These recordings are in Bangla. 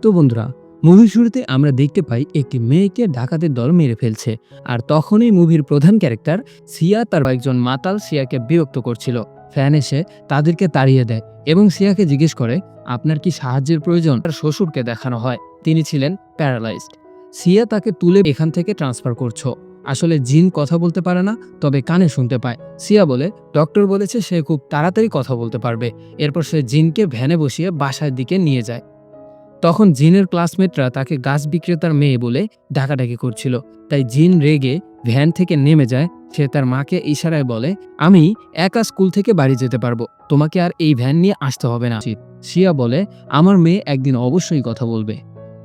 তো বন্ধুরা, মুভির শুরুতে আমরা দেখতে পাই একটি মেয়েকে ডাকাতের দল মেরে ফেলছে। আর তখনই মুভির প্রধান ক্যারেক্টার সিয়া তার কয়েকজন মাতাল সিয়াকে বিরক্ত করছিল। ফ্যান এসে তাদেরকে তাড়িয়ে দেয় এবং সিয়াকে জিজ্ঞেস করে, আপনার কি সাহায্যের প্রয়োজন? তার শ্বশুরকে দেখানো হয় তিনি ছিলেন প্যারালাইজড। সিয়া তাকে তুলে এখান থেকে ট্রান্সফার করছো। আসলে জিন কথা বলতে পারে না, তবে কানে শুনতে পায়। সিয়া বলে, ডক্টর বলেছে সে খুব তাড়াতাড়ি কথা বলতে পারবে। এরপর সে জিনকে ভ্যানে বসিয়ে বাসার দিকে নিয়ে যায়। তখন জিনের ক্লাসমেটরা তাকে গাছ বিক্রেতার মেয়ে বলে ডাকাডাকি করছিল। তাই জিন রেগে ভ্যান থেকে নেমে যায়। সে তার মাকে ইশারায় বলে, আমি একা স্কুল থেকে বাড়ি যেতে পারবো, তোমাকে আর এই ভ্যান নিয়ে আসতে হবে না। শিয়া বলে, আমার মেয়ে একদিন অবশ্যই কথা বলবে।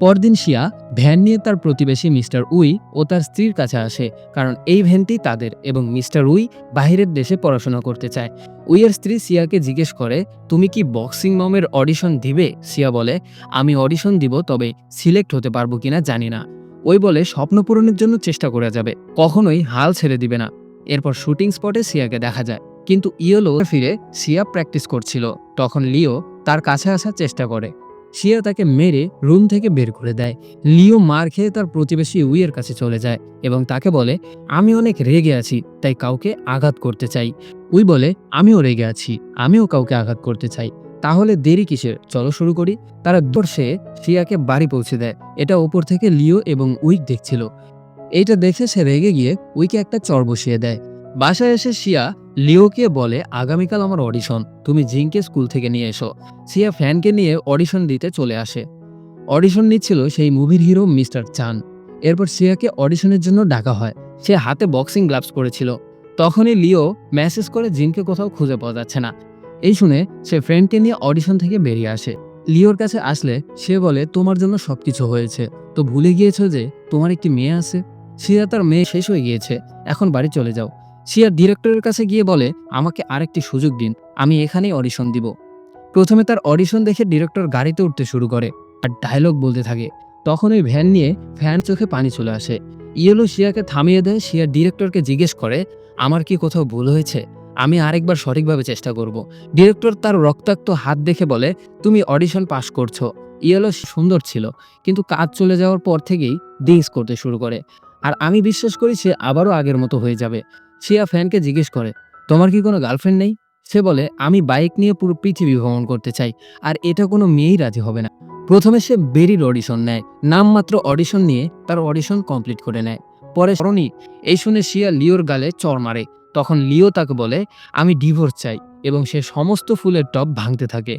পরদিন শিয়া ভ্যান নিয়ে তার প্রতিবেশী মিস্টার উই ও তার স্ত্রীর কাছে আসে, কারণ এই ভ্যানটি তাদের এবং মিস্টার উই বাহিরের দেশে পড়াশোনা করতে চায়। উইয়ের স্ত্রী সিয়াকে জিজ্ঞেস করে, তুমি কি বক্সিং মমের অডিশন দিবে? সিয়া বলে, আমি অডিশন দিব, তবে সিলেক্ট হতে পারবো কিনা জানি না। ওই বলে, স্বপ্ন পূরণের জন্য চেষ্টা করা যাবে, কখনোই হাল ছেড়ে দিবে না। এরপর শুটিং স্পটে সিয়াকে দেখা যায়, কিন্তু ইয়েলো ফিরে সিয়া প্র্যাকটিস করছিল। তখন লিও তার কাছে আসার চেষ্টা করে। সিয়া তাকে মেরে রুম থেকে বের করে দেয়। লিও মার খেয়ে তার প্রতিবেশী উইয়ের কাছে চলে যায় এবং তাকে বলে, আমি অনেক রেগে আছি, তাই কাউকে আঘাত করতে চাই। উই বলে, আমিও রেগে আছি, আমিও কাউকে আঘাত করতে চাই। তাহলে দেরি কিসের, চলো শুরু করি। তারা দর্শে সিয়াকে বাড়ি পৌঁছে দেয়। এটা ওপর থেকে লিও এবং উইক দেখছিল। এইটা দেখে সে রেগে গিয়ে উইকে একটা চর বসিয়ে দেয়। বাসায় এসে সিয়া লিওকে বলে, আগামীকাল আমার অডিশন, তুমি জিনকে স্কুল থেকে নিয়ে এসো। সিয়া ফ্যানকে নিয়ে অডিশন দিতে চলে আসে। অডিশন নিচ্ছিল সেই মুভির হিরো মিস্টার চান। এরপর সিয়াকে অডিশনের জন্য ডাকা হয়। সে হাতে বক্সিং গ্লাভস পরেছিল। তখনই লিও মেসেজ করে জিনকে কোথাও খুঁজে পাওয়া যাচ্ছে না। এই শুনে সে ফ্রেন্ডকে নিয়ে অডিশন থেকে বেরিয়ে আসে। লিওর কাছে আসলে সে বলে, তোমার জন্য সবকিছু হয়েছে, তো ভুলে গিয়েছো যে তোমার একটি মেয়ে আছে? সিয়া তার মেয়ে শেষ হয়ে গিয়েছে, এখন বাড়ি চলে যাও। সিয়া ডিরেক্টরের কাছে গিয়ে বলে, আমাকে আরেকটি সুযোগ দিন, আমি এখানেই অডিশন দিব। প্রথমে তার অডিশন দেখে ডিরেক্টর গাড়িতে উঠতে শুরু করে আর ডায়লগ বলতে থাকে। তখন ওই ভ্যান নিয়ে ফ্যান চোখে পানি চলে আসে। ইয়েলো শিয়াকে থামিয়ে দেয়। শিয়া ডিরেক্টরকে জিজ্ঞেস করে, আমার কি কোথাও ভুল হয়েছে? আমি আরেকবার সঠিকভাবে চেষ্টা করব। ডিরেক্টর তার রক্তাক্ত হাত দেখে বলে, তুমি অডিশন পাস করছো। ইয়েলো সুন্দর ছিল, কিন্তু কাজ চলে যাওয়ার পর থেকেই ড্রিঙ্কস করতে শুরু করে। আর আমি বিশ্বাস করি সে আবারও আগের মতো হয়ে যাবে। শিয়া ফ্যানকে জিজ্ঞেস করে, তোমার কি কোনো গার্লফ্রেন্ড নেই? সে বলে, আমি বাইক নিয়ে পুরো পৃথিবী ভ্রমণ করতে চাই, আর এটা কোনো মেয়েই রাজি হবে না। প্রথমে সে বেরির অডিশন নেয়, নামমাত্র অডিশন নিয়ে তার অডিশন কমপ্লিট করে নেয়। পরে স্মরণী এই শুনে শিয়া লিওর গালে চড় মারে। তখন লিও তাকে বলে, আমি ডিভোর্স চাই, এবং সে সমস্ত ফুলের টব ভাঙতে থাকে।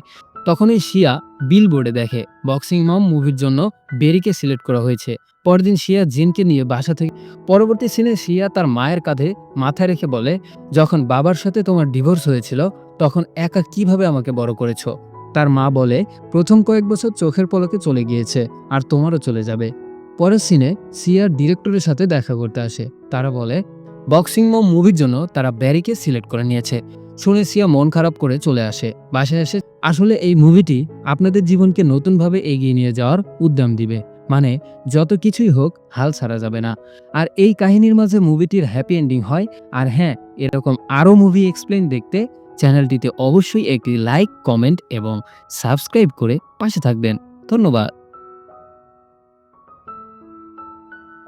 তখনই শিয়া বিলবোর্ডে দেখে বক্সিং মম মুভির জন্য বেরিকে সিলেক্ট করা হয়েছে। পরদিন শিয়া জিনকে নিয়ে বাসা থেকে পরবর্তী সিনে শিয়া তার মায়ের কাঁধে মাথা রেখে বলে, যখন বাবার সাথে তোমার ডিভোর্স হয়েছিল তখন একা কিভাবে আমাকে বড় করেছো? তার মা বলে, প্রথম কয়েক বছর চোখের পলকে চলে গিয়েছে, আর তোমারও চলে যাবে। পরের সিনে সিয়ার ডিরেক্টরের সাথে দেখা করতে আসে। তারা বলে, বক্সিং মম মুভির জন্য তারা ব্যারিকে সিলেক্ট করে নিয়েছে। শুনে সিয়া মন খারাপ করে চলে আসে। বাসায় এসে আসলে এই মুভিটি আপনাদের জীবনকে নতুনভাবে এগিয়ে নিয়ে যাওয়ার উদ্যম দিবে। মানে যত কিছুই হোক, হাল ছাড়া যাবে না। আর এই কাহিনীর মাঝে মুভিটির হ্যাপি এন্ডিং হয়। আর হ্যাঁ, এরকম আরও মুভি এক্সপ্লেইন দেখতে চ্যানেলটিতে অবশ্যই একটি লাইক, কমেন্ট এবং সাবস্ক্রাইব করে পাশে থাকবেন। ধন্যবাদ।